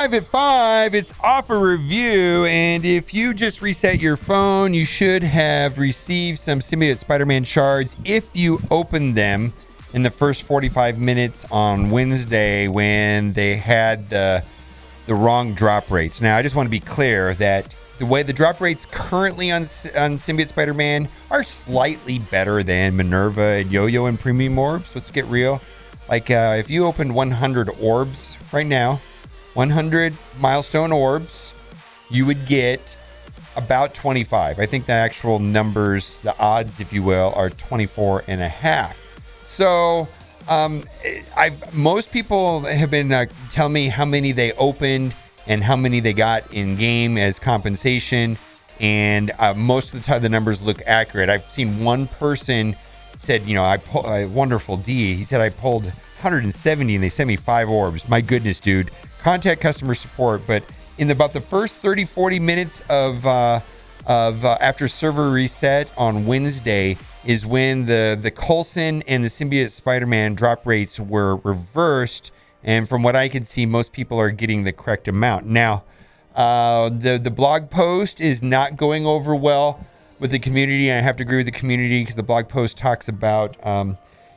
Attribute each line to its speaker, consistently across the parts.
Speaker 1: 5 at 5, it's offer review, and if you just reset your phone, you should have received some Symbiote Spider-Man shards if you opened them in the first 45 minutes on Wednesday when they had the wrong drop rates. Now, I just want to be clear that the way the drop rates currently on Symbiote Spider-Man are slightly better than Minerva and Yo-Yo and Premium Orbs. Let's get real. Like, if you opened 100 orbs right now, 100 milestone orbs, you would get about 25. I think the actual numbers, the odds, if you will, are 24 and a half. So most people have been telling me how many they opened and how many they got in game as compensation, and most of the time the numbers look accurate. I've seen one person said, wonderful D. He said I pulled 170 and they sent me 5 orbs. My goodness, dude. Contact customer support. But in about the first 30-40 minutes of after server reset on Wednesday is when the Coulson and the Symbiote Spider-Man drop rates were reversed. And from what I can see, most people are getting the correct amount. Now, the blog post is not going over well with the community. And I have to agree with the community because the blog post talks about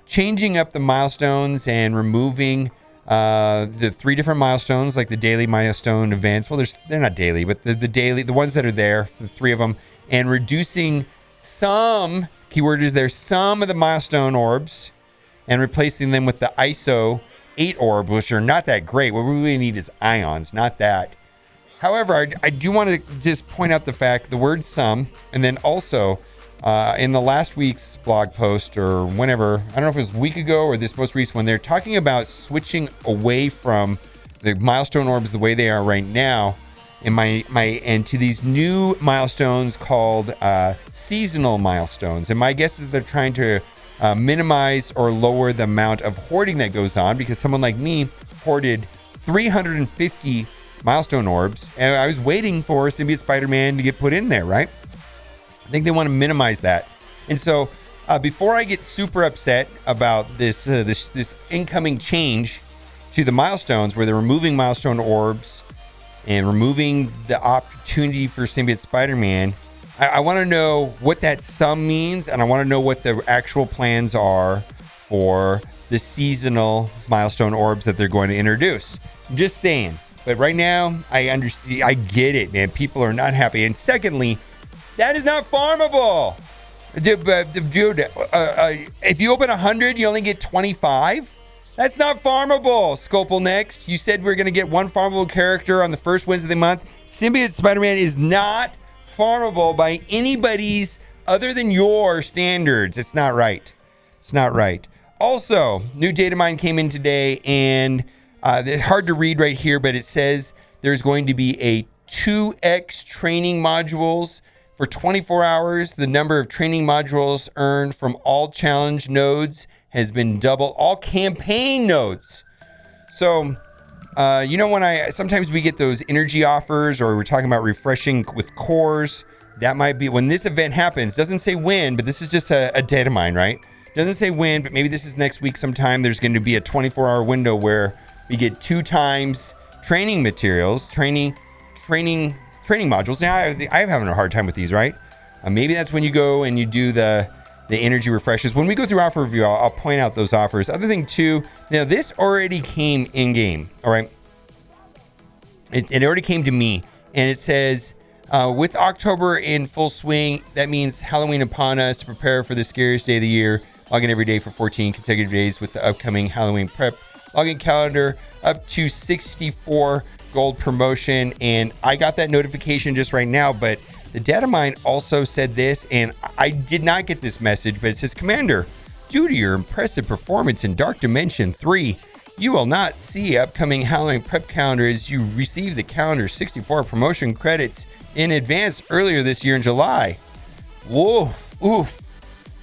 Speaker 1: changing up the milestones and removing the 3 different milestones, like the daily milestone events. Well, they're not daily, but the ones that are there, the 3 of them, and reducing some, keyword is there, some of the milestone orbs and replacing them with the ISO 8 orb, which are not that great. What we really need is ions, not that. However, I do want to just point out the fact, the word some, and then also in the last week's blog post or whenever, I don't know if it was a week ago or this most recent one, they're talking about switching away from the milestone orbs the way they are right now and to these new milestones called seasonal milestones. And my guess is they're trying to minimize or lower the amount of hoarding that goes on, because someone like me hoarded 350 milestone orbs and I was waiting for Symbiote Spider-Man to get put in there, right? I think they want to minimize that. And so before I get super upset about this incoming change to the milestones where they're removing milestone orbs and removing the opportunity for Symbiote Spider-Man, I want to know what that sum means, and I want to know what the actual plans are for the seasonal milestone orbs that they're going to introduce. I'm just saying. But right now, I get it, man. People are not happy. And secondly, that is not farmable. Dude, if you open 100, you only get 25? That's not farmable. Scopel next. You said we're going to get 1 farmable character on the first Wednesday of the month. Symbiote Spider-Man is not farmable by anybody's other than your standards. It's not right. It's not right. Also, new Datamine came in today, and it's hard to read right here, but it says there's going to be a 2x training modules. For 24 hours, the number of training modules earned from all challenge nodes has been doubled. All campaign nodes. So, when sometimes we get those energy offers, or we're talking about refreshing with cores, that might be when this event happens. Doesn't say when, but this is just a data mine, right? Doesn't say when, but maybe this is next week sometime. There's going to be a 24-hour window where we get 2 times training materials, training modules. Now, I'm having a hard time with these, right? Maybe that's when you go and you do the energy refreshes. When we go through offer review, I'll point out those offers. Other thing, too, now this already came in-game, all right? It already came to me, and it says, with October in full swing, that means Halloween upon us to prepare for the scariest day of the year. Log in every day for 14 consecutive days with the upcoming Halloween prep login calendar, up to 64 gold promotion. And I got that notification just right now, but the Datamine also said this, and I did not get this message, but it says, Commander, due to your impressive performance in Dark Dimension 3, you will not see upcoming Halloween prep calendar as you receive the calendar 64 promotion credits in advance earlier this year in July. Whoa, oof,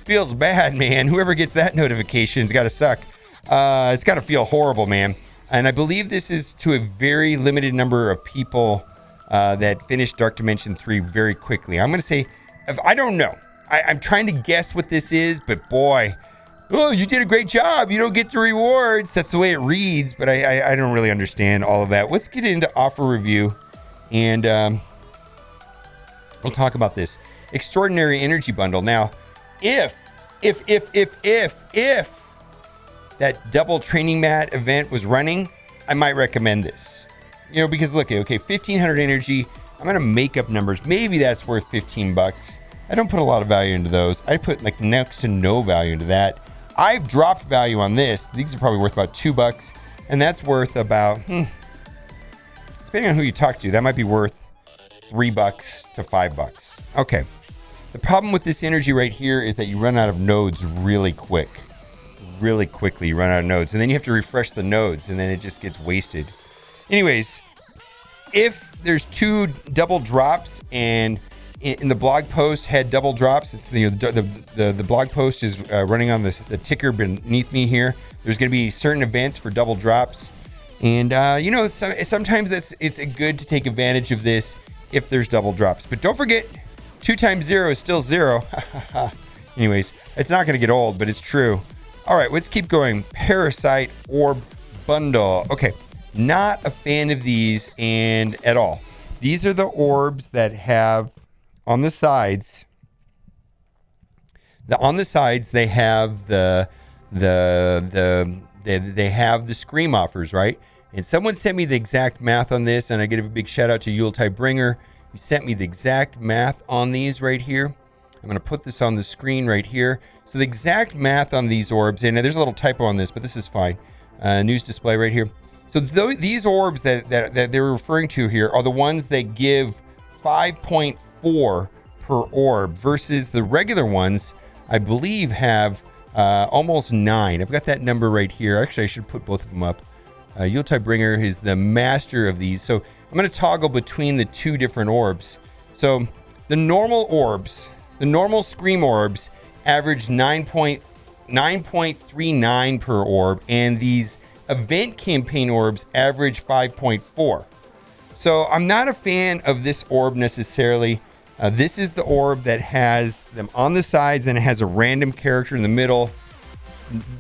Speaker 1: feels bad, man. Whoever gets that notification's got to suck. It's got to feel horrible, man. And I believe this is to a very limited number of people that finished Dark Dimension 3 very quickly. I'm going to say, I don't know. I'm trying to guess what this is, but boy, oh, you did a great job. You don't get the rewards. That's the way it reads, but I don't really understand all of that. Let's get into offer review, and we'll talk about this extraordinary energy bundle. Now, if that double training mat event was running, I might recommend this. You know, because look, okay, 1500 energy. I'm gonna make up numbers. Maybe that's worth 15 bucks. I don't put a lot of value into those. I put like next to no value into that. I've dropped value on this. These are probably worth about 2 bucks, and that's worth about, depending on who you talk to, that might be worth 3 bucks to 5 bucks. Okay. The problem with this energy right here is that you run out of nodes really quick. Really quickly, you run out of nodes, and then you have to refresh the nodes, and then it just gets wasted. Anyways, if there's 2 double drops, and in the blog post had double drops, it's the blog post is running on the ticker beneath me here. There's going to be certain events for double drops, and sometimes it's good to take advantage of this if there's double drops. But don't forget, 2 times 0 is still 0. Anyways, it's not going to get old, but it's true. All right, let's keep going. Parasite Orb Bundle. Okay, not a fan of these and at all. These are the orbs that have on the sides. On the sides they have they have the scream offers, right? And someone sent me the exact math on this, and I give a big shout out to Yuletide Bringer. He sent me the exact math on these right here. I'm going to put this on the screen right here. So the exact math on these orbs, and there's a little typo on this, but this is fine. News display right here. So these orbs that they're referring to here are the ones that give 5.4 per orb versus the regular ones, I believe, have almost 9. I've got that number right here. Actually, I should put both of them up. Yuletide Bringer is the master of these. So I'm going to toggle between the 2 different orbs. So the normal orbs, the normal Scream orbs, average 9.39 per orb, and these event campaign orbs average 5.4. So I'm not a fan of this orb necessarily. This is the orb that has them on the sides and it has a random character in the middle.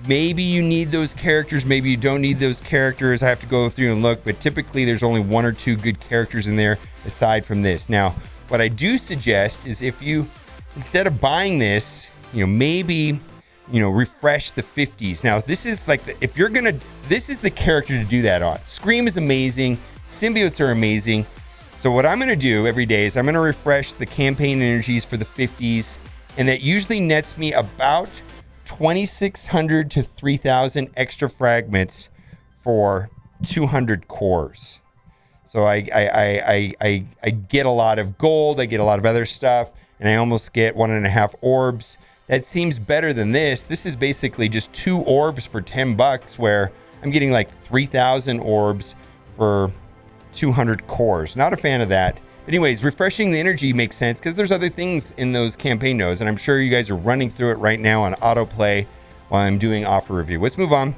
Speaker 1: Maybe you need those characters, maybe you don't need those characters. I have to go through and look, but typically there's only 1 or 2 good characters in there aside from this. Now, what I do suggest is if you, instead of buying this, maybe, refresh the 50s. Now, this is like, this is the character to do that on. Scream is amazing. Symbiotes are amazing. So what I'm going to do every day is I'm going to refresh the campaign energies for the 50s, and that usually nets me about 2,600 to 3,000 extra fragments for 200 cores. So I get a lot of gold, I get a lot of other stuff, and I almost get 1.5 orbs. That seems better than this. This is basically just 2 orbs for 10 bucks, where I'm getting like 3,000 orbs for 200 cores. Not a fan of that. But anyways, refreshing the energy makes sense because there's other things in those campaign nodes, and I'm sure you guys are running through it right now on autoplay while I'm doing offer review. Let's move on.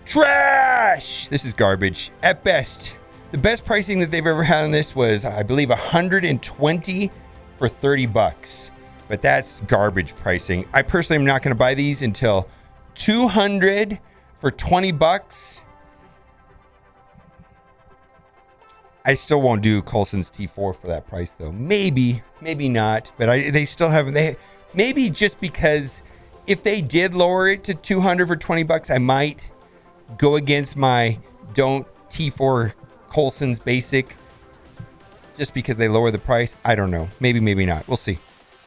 Speaker 1: Trash! This is garbage. At best, the best pricing that they've ever had on this was, I believe, 120 for 30 bucks. But that's garbage pricing. I personally am not going to buy these until 200 for 20 bucks. I still won't do Coulson's T4 for that price though. Maybe not. But they still have, maybe just because if they did lower it to 200 for 20 bucks, I might go against my don't T4 Coulson's basic just because they lower the price. I don't know. Maybe not. We'll see.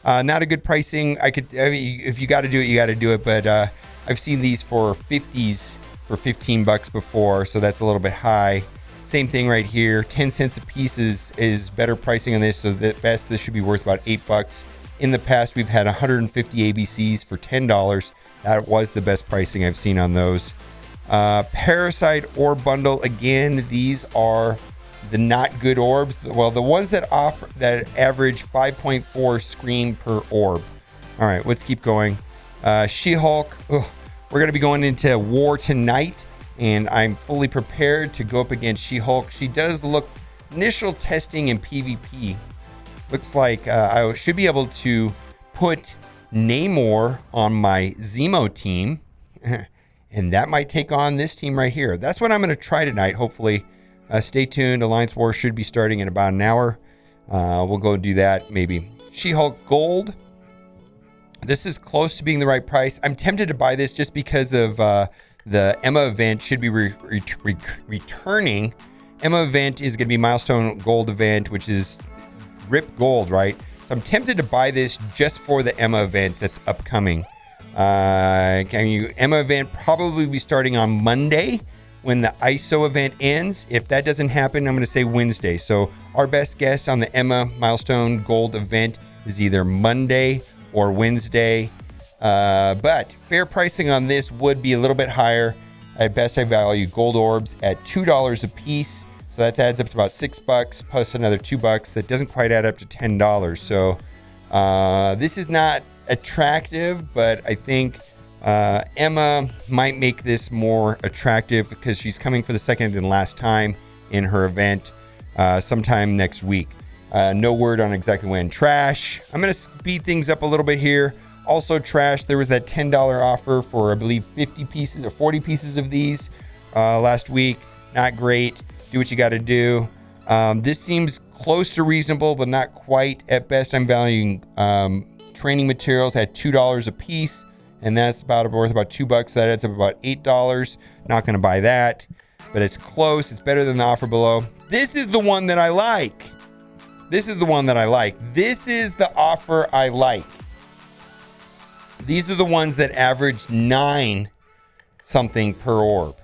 Speaker 1: Not a good pricing. If you got to do it, you got to do it. But I've seen these for 50s for 15 bucks before, so that's a little bit high. Same thing right here. 10 cents a piece is better pricing on this. So at best, this should be worth about 8 bucks. In the past, we've had 150 ABCs for $10. That was the best pricing I've seen on those. Parasite Orb Bundle. Again, these are the not good orbs. Well, the ones that average 5.4 Scream per orb. All right, let's keep going. She-Hulk. We're going to be going into war tonight, and I'm fully prepared to go up against She-Hulk. She does look, initial testing in PvP, looks like I should be able to put Namor on my Zemo team. And that might take on this team right here. That's what I'm going to try tonight, hopefully. Stay tuned. Alliance War should be starting in about an hour. We'll go do that, maybe. She-Hulk Gold. This is close to being the right price. I'm tempted to buy this just because of the Emma event should be returning. Emma event is going to be Milestone Gold event, which is RIP Gold, right? So I'm tempted to buy this just for the Emma event that's upcoming. Emma event probably be starting on Monday when the ISO event ends. If that doesn't happen, I'm going to say Wednesday. So our best guess on the Emma Milestone Gold event is either Monday or Wednesday. But fair pricing on this would be a little bit higher. At best, I value gold orbs at $2 a piece. So that adds up to about $6 plus another $2. That doesn't quite add up to $10. So this is not attractive, but I think Emma might make this more attractive because she's coming for the second and last time in her event sometime next week. No word on exactly when. Trash. I'm going to speed things up a little bit here. Also trash, there was that $10 offer for, I believe, 50 pieces or 40 pieces of these last week. Not great. Do what you got to do. This seems close to reasonable, but not quite. At best, I'm valuing training materials at $2 a piece, and that's worth about $2. That adds up about $8. Not going to buy that, but it's close. It's better than the offer below. This is the one that I like. This is the one that I like. This is the offer I like. These are the ones that average 9 something per orb.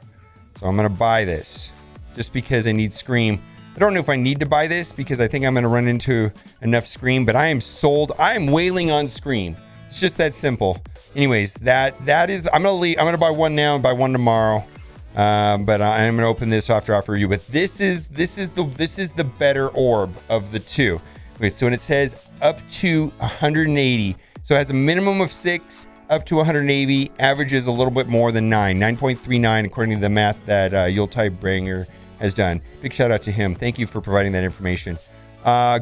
Speaker 1: So I'm going to buy this just because I need Scream. I don't know if I need to buy this because I think I'm going to run into enough Scream, but I am sold. I am wailing on Scream. It's just that simple. Anyways, that is. I'm going to buy one now and buy one tomorrow. But I'm going to open this after offer review. But this is the better orb of the two. Wait, so when it says up to 180, so it has a minimum of 6 up to 180, averages a little bit more than 9.39 according to the math that Yuletide Bringer has done. Big shout out to him. Thank you for providing that information.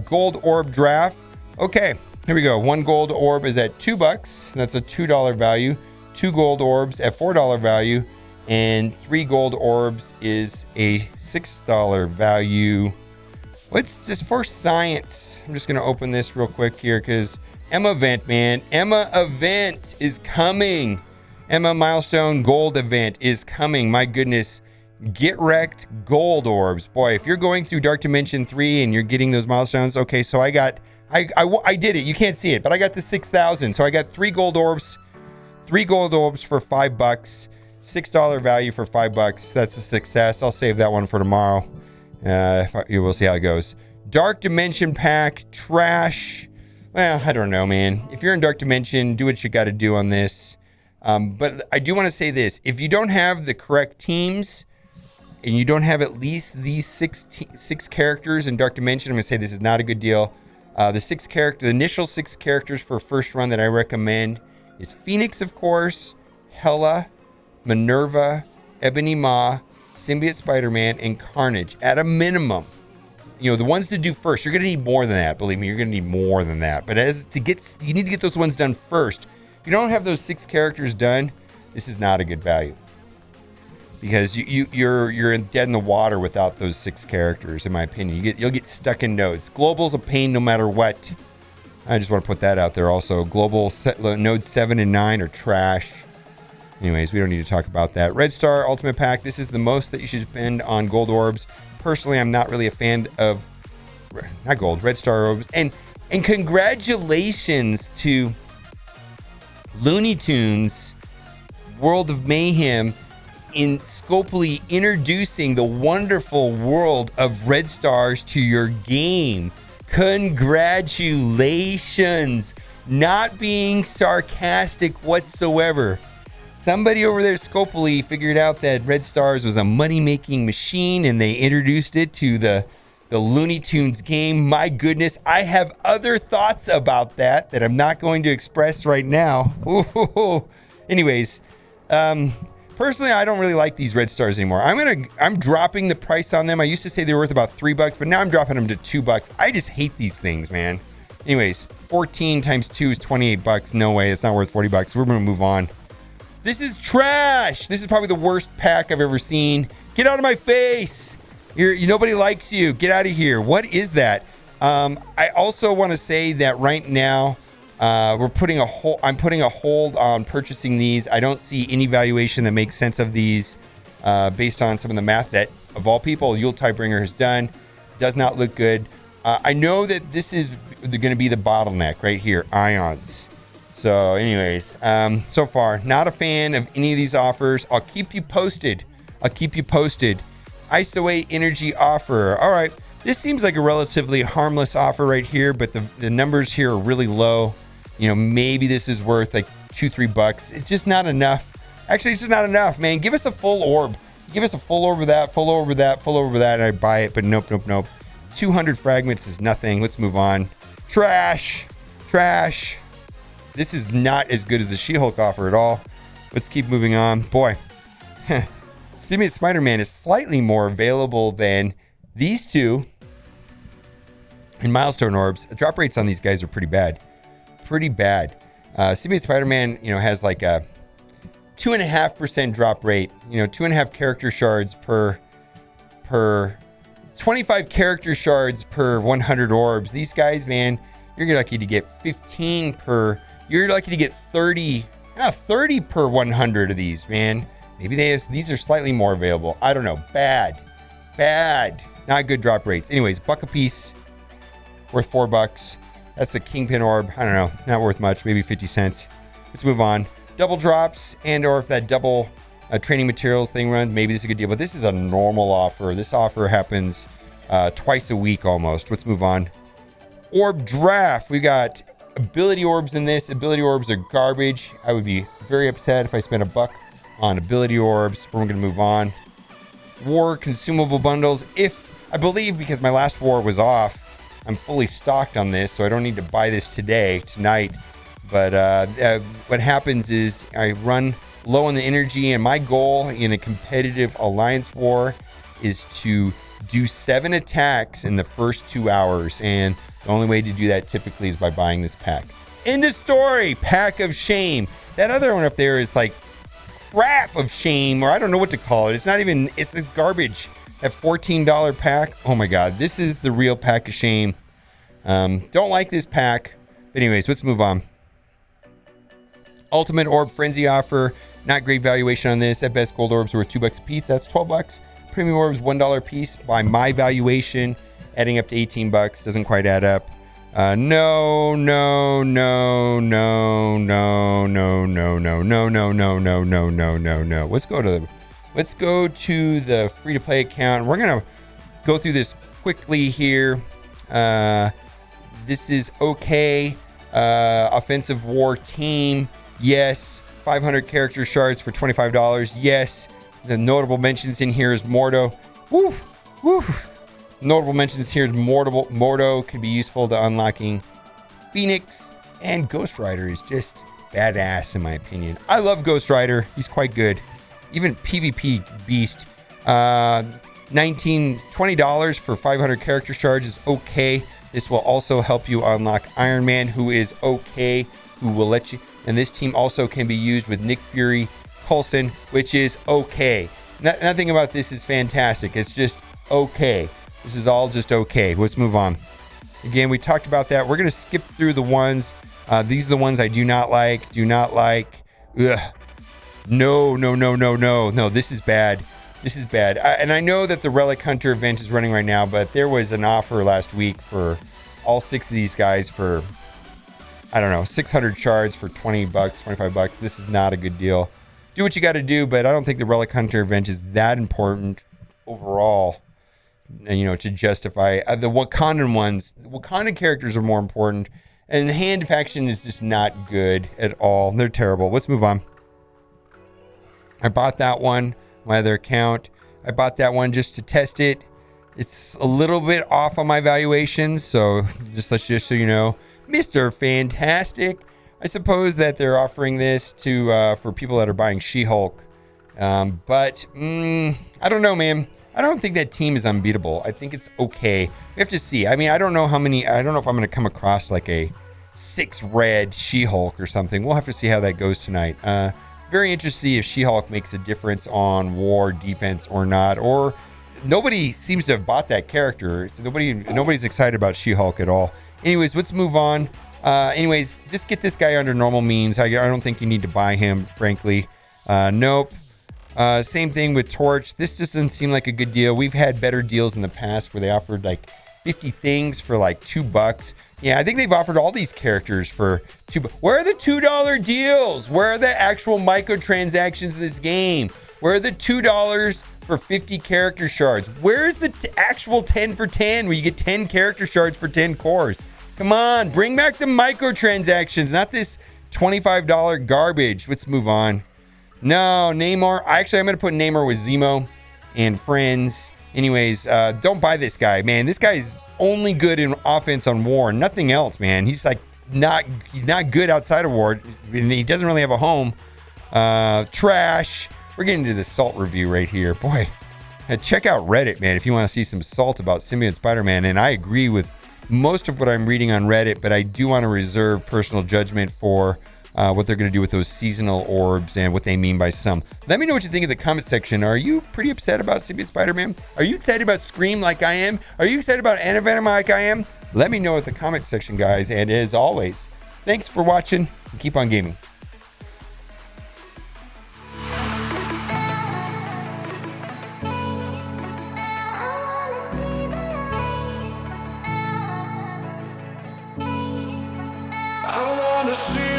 Speaker 1: Gold orb draft. Okay, here we go. One gold orb is at $2. That's a $2 value. 2 gold orbs at $4 value. And 3 gold orbs is a $6 value. What's this for science? I'm just going to open this real quick here because Emma event, man. Emma event is coming. Emma Milestone Gold event is coming. My goodness. Get wrecked gold orbs. Boy, if you're going through Dark Dimension 3 and you're getting those milestones. Okay, so I did it. You can't see it, but I got the 6,000. So I got 3 gold orbs. 3 gold orbs for $5. $6 value for $5. That's a success. I'll save that one for tomorrow. We'll see how it goes. Dark Dimension pack, trash. Well, I don't know, man. If you're in Dark Dimension, do what you got to do on this. But I do want to say this. If you don't have the correct teams and you don't have at least these six characters in Dark Dimension, I'm going to say this is not a good deal. The initial 6 characters for first run that I recommend is Phoenix, of course, Hela, Minerva, Ebony Maw, Symbiote Spider-Man, and Carnage at a minimum. You know, the ones to do first, you're going to need more than that. Believe me, you're going to need more than that. But you need to get those ones done first. If you don't have those 6 characters done, this is not a good value. Because you're dead in the water without those 6 characters, in my opinion. You'll get stuck in nodes. Global's a pain no matter what. I just want to put that out there also. Global nodes 7 and 9 are trash. Anyways, we don't need to talk about that. Red Star Ultimate Pack. This is the most that you should spend on gold orbs. Personally, I'm not really a fan of Red Star orbs. And congratulations to Looney Tunes World of Mayhem in Scopely introducing the wonderful world of Red Stars to your game. Congratulations. Not being sarcastic whatsoever. Somebody over there at Scopely figured out that Red Stars was a money-making machine and they introduced it to the Looney Tunes game. My goodness, I have other thoughts about that I'm not going to express right now. Ooh. Anyways, personally, I don't really like these Red Stars anymore. I'm dropping the price on them. I used to say they were worth about $3, but now I'm dropping them to $2. I just hate these things, man. Anyways, 14 times 2 is 28 bucks. No way, it's not worth 40 bucks. We're gonna move on. This is trash. This is probably the worst pack I've ever seen. Get out of my face. Nobody likes you. Get out of here. What is that? I also want to say that right now, I'm putting a hold on purchasing these. I don't see any valuation that makes sense of these based on some of the math that, of all people, Yuletide-Bringer has done. Does not look good. I know that this is going to be the bottleneck right here, ions. So anyways, so far, not a fan of any of these offers. I'll keep you posted. ISO8 energy offer. All right, this seems like a relatively harmless offer right here, but the numbers here are really low. Maybe this is worth like $2-3 bucks. It's just not enough. Actually, it's just not enough, man. Give us a full orb. Give us a full orb of that, full orb of that, full orb of that, and I buy it. But nope. 200 fragments is nothing. Let's move on. Trash. This is not as good as the She-Hulk offer at all. Let's keep moving on. Boy, Symbiote Spider-Man is slightly more available than these two. And milestone orbs. The drop rates on these guys are pretty bad. Symbiote Spider-Man, has like a 2.5% drop rate. 2.5 character shards per 25 character shards per 100 orbs. These guys, man, you're lucky to get 15 per. You're lucky to get 30 per 100 of these, man. Maybe these are slightly more available. I don't know. Bad. Not good drop rates. Anyways, buck a piece, worth $4. That's a Kingpin orb. I don't know. Not worth much. Maybe 50 cents. Let's move on. Double drops, or if that double training materials thing runs, maybe this is a good deal. But this is a normal offer. This offer happens twice a week almost. Let's move on. Orb draft. We got ability orbs in this. Ability orbs are garbage. I would be very upset if I spent $1 on ability orbs. We're going to move on. War consumable bundles. I believe because my last war was off, I'm fully stocked on this, so I don't need to buy this tonight. But what happens is I run low on the energy, and my goal in a competitive alliance war is to do 7 attacks in the first 2 hours. And the only way to do that typically is by buying this pack. End of story. Pack of shame. That other one up there is like crap of shame, or I don't know what to call it. It's garbage. That $14 pack. Oh my God. This is the real pack of shame. Don't like this pack. But anyways, let's move on. Ultimate Orb Frenzy offer. Not great valuation on this. At best, gold orbs were $2 a piece. That's $12. Premium orbs, $1 a piece. By my valuation, adding up to $18. Doesn't quite add up. No. Let's go to the free-to-play account. We're gonna go through this quickly here. This is okay. Offensive War Team. Yes. 500 character shards for $25. Yes. The notable mentions in here is Mordo. Woo. Notable mentions here is Mordo could be useful to unlocking Phoenix, and Ghost Rider is just badass in my opinion. I love Ghost Rider. He's quite good. Even PvP beast. $20 for 500 character shards is okay. This will also help you unlock Iron Man, who is okay, who will let you. And this team also can be used with Nick Fury, Coulson, which is okay. Nothing about this is fantastic. It's just okay. This is all just okay. Let's move on. Again, we talked about that. We're going to skip through the ones. These are the ones I do not like. Ugh. No. This is bad. And I know that the Relic Hunter event is running right now, but there was an offer last week for all 6 of these guys for, I don't know, 600 shards for $20, $25. This is not a good deal. Do what you got to do, but I don't think the Relic Hunter event is that important overall, to justify the Wakandan ones. The Wakandan characters are more important, and the Hand faction is just not good at all. They're terrible. Let's move on. I bought that one, my other account. I bought that one just to test it. It's a little bit off on my valuation, so just so you know. Mr. Fantastic. I suppose that they're offering this to for people that are buying She-Hulk. But I don't know, man. I don't think that team is unbeatable. I think it's okay. We have to see. I mean, I don't know how many. I don't know if I'm going to come across like a 6-red She-Hulk or something. We'll have to see how that goes tonight. Very interested to see if She-Hulk makes a difference on war defense or not. Or nobody seems to have bought that character. So nobody's excited about She-Hulk at all. Anyways, let's move on. Anyways, just get this guy under normal means. I don't think you need to buy him, frankly. Nope. Same thing with Torch. This just doesn't seem like a good deal. We've had better deals in the past where they offered like 50 things for like $2. Yeah, I think they've offered all these characters for $2. Where are the $2 deals? Where are the actual microtransactions in this game? Where are the $2 for 50 character shards? Where's the actual 10 for 10 where you get 10 character shards for 10 cores? Come on, bring back the microtransactions, not this $25 garbage. Let's move on. No, Namor. I'm going to put Namor with Zemo and friends. Anyways, don't buy this guy, man. This guy's only good in offense on war, nothing else, man. He's like he's not good outside of war. He doesn't really have a home. Trash. We're getting into the salt review right here. Boy, check out Reddit, man, if you want to see some salt about Symbiote Spider-Man. And I agree with most of what I'm reading on Reddit, but I do want to reserve personal judgment for what they're going to do with those seasonal orbs and what they mean by some. Let me know what you think in the comment section. Are you pretty upset about Symbiote Spider-Man? Are you excited about Scream like I am? Are you excited about Venom like I am? Let me know in the comment section, guys. And as always, thanks for watching and keep on gaming.
Speaker 2: I wanna see